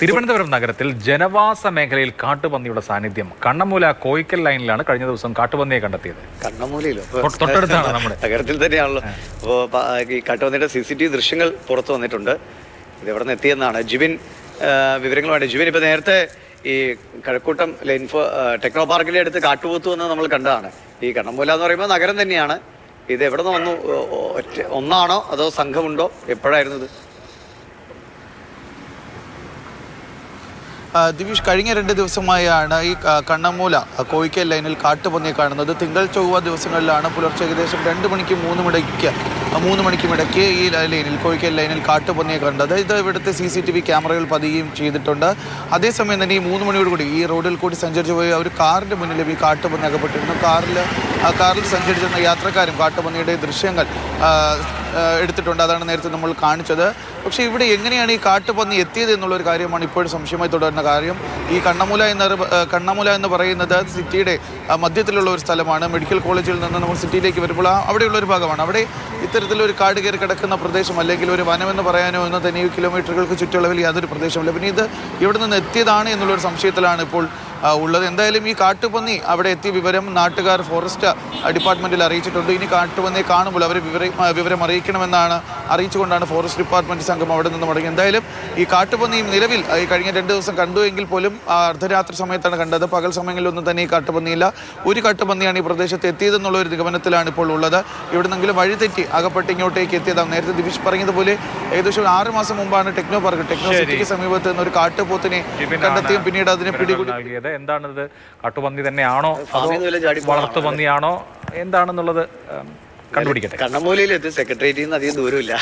തിരുവനന്തപുരം നഗരത്തിൽ ജനവാസ മേഖലയിൽ കാട്ടുപന്നിയുടെ സാന്നിധ്യം കണ്ണമൂല കോയിക്കൽ ലൈനിലാണ് കഴിഞ്ഞ ദിവസം കാട്ടുപന്നിയെ കണ്ടെത്തിയത്. കണ്ണമൂലയിലോ തൊട്ടടുത്താണ് നമ്മുടെ നഗരത്തിൽ തന്നെയാണല്ലോ. അപ്പോൾ ഈ കാട്ടുപന്നിയുടെ CCTV ദൃശ്യങ്ങൾ പുറത്തു വന്നിട്ടുണ്ട്. ഇത് എവിടെ നിന്ന് എത്തിയെന്നാണ് ജിബിൻ വിവരങ്ങളുമായിട്ട്. ജിബിൻ, ഇപ്പൊ നേരത്തെ ഈ കഴക്കൂട്ടം ടെക്നോ പാർക്കിന്റെ അടുത്ത് കാട്ടുപോത്തു എന്ന് നമ്മൾ കണ്ടതാണ്. ഈ കണ്ണമൂല എന്ന് പറയുമ്പോൾ നഗരം തന്നെയാണ്. ഇത് എവിടെ നിന്ന് വന്നു? ഒന്നാണോ അതോ സംഘമുണ്ടോ? എപ്പോഴായിരുന്നു ഇത്? ദിവിഷ്, കഴിഞ്ഞ 2 ദിവസമായാണ് ഈ കണ്ണമൂല കോയിക്കൽ ലൈനിൽ കാട്ടുപന്നിയെ കാണുന്നത്. തിങ്കൾ ചൊവ്വ ദിവസങ്ങളിലാണ് പുലർച്ചെ ഏകദേശം 2 മണിക്കും 3 മണിക്കും ഇടയ്ക്ക് ഈ ലൈനിൽ കോയിക്കൽ ലൈനിൽ കാട്ടുപന്നിയെ കണ്ടത്. ഇത് ഇവിടുത്തെ CCTV ക്യാമറകൾ പതിയുകയും ചെയ്തിട്ടുണ്ട്. അതേസമയം തന്നെ ഈ 3 മണിയോടുകൂടി ഈ റോഡിൽ കൂടി സഞ്ചരിച്ചു പോയ ഒരു കാറിൻ്റെ മുന്നിലും ഈ കാട്ടുപന്നി അകപ്പെട്ടിരുന്നു. കാറിൽ സഞ്ചരിച്ചിരുന്ന യാത്രക്കാരും കാട്ടുപന്നിയുടെ ദൃശ്യങ്ങൾ എടുത്തിട്ടുണ്ട്. അതാണ് നേരത്തെ നമ്മൾ കാണിച്ചത്. പക്ഷേ ഇവിടെ എങ്ങനെയാണ് ഈ കാട്ടുപന്നി എത്തിയത് എന്നുള്ളൊരു കാര്യമാണ് ഇപ്പോഴും സംശയമായി തുടരുന്ന കാര്യം. ഈ കണ്ണമൂല എന്ന് പറയുന്നത് സിറ്റിയുടെ മധ്യത്തിലുള്ള ഒരു സ്ഥലമാണ്. മെഡിക്കൽ കോളേജിൽ നിന്ന് നമ്മൾ സിറ്റിയിലേക്ക് വരുമ്പോൾ അവിടെയുള്ള ഒരു ഭാഗമാണ്. അവിടെ ഇത്തരത്തിലൊരു കാട് കയറി കിടക്കുന്ന പ്രദേശം, അല്ലെങ്കിൽ ഒരു വനമെന്ന് പറയാനോ എന്ന് തന്നെ ഈ കിലോമീറ്ററുകൾക്ക് ചുറ്റളവിൽ യാതൊരു പ്രദേശമില്ല. പിന്നെ ഇത് ഇവിടെ നിന്ന് എത്തിയതാണ് എന്നുള്ളൊരു സംശയത്തിലാണ് ഇപ്പോൾ ഉള്ളത്. എന്തായാലും ഈ കാട്ടുപന്നി അവിടെ എത്തിയ വിവരം നാട്ടുകാർ ഫോറസ്റ്റ് ഡിപ്പാർട്ട്മെൻറ്റിൽ അറിയിച്ചിട്ടുണ്ട്. ഇനി കാട്ടുപന്നിയെ കാണുമ്പോൾ അവർ വിവരം അറിയിക്കണമെന്നാണ് അറിയിച്ചുകൊണ്ടാണ് ഫോറസ്റ്റ് ഡിപ്പാർട്ട്മെൻറ്റ് സംഘം അവിടെ നിന്ന് മടങ്ങി. എന്തായാലും ഈ കാട്ടുപന്നിയും നിലവിൽ ഈ കഴിഞ്ഞ 2 ദിവസം കണ്ടു എങ്കിൽ പോലും അർദ്ധരാത്രി സമയത്താണ് കണ്ടത്. പകൽ സമയങ്ങളിലൊന്നും തന്നെ ഈ കാട്ടുപന്നിയില്ല. ഒരു കാട്ടുപന്നിയാണ് ഈ പ്രദേശത്ത് എത്തിയതെന്നുള്ള ഒരു നിഗമനത്തിലാണ് ഇപ്പോൾ ഉള്ളത്. ഇവിടെ നിന്നെങ്കിലും വഴിതെറ്റി അകപ്പെട്ട് ഇങ്ങോട്ടേക്ക് എത്തിയതാണ്. നേരത്തെ ദിവിഷ് പറഞ്ഞതുപോലെ ഏകദേശം 6 മാസം മുമ്പാണ് ടെക്നോ സിറ്റിക്ക് സമീപത്ത് നിന്ന് ഒരു കാട്ടുപോത്തിനെ കണ്ടെത്തിയും പിന്നീട് അതിനെ പിടികൂടി. എന്താണിത്? കാട്ടുപന്നി തന്നെയാണോ അതോ വളർത്തുപന്നിയാണോ എന്താണെന്നുള്ളത് കണ്ടുപിടിക്കട്ടെ. കണ്ണമൂലയിൽ എത്തി സെക്രട്ടേറിയറ്റിൽ നിന്ന് അധികം ദൂരമില്ല.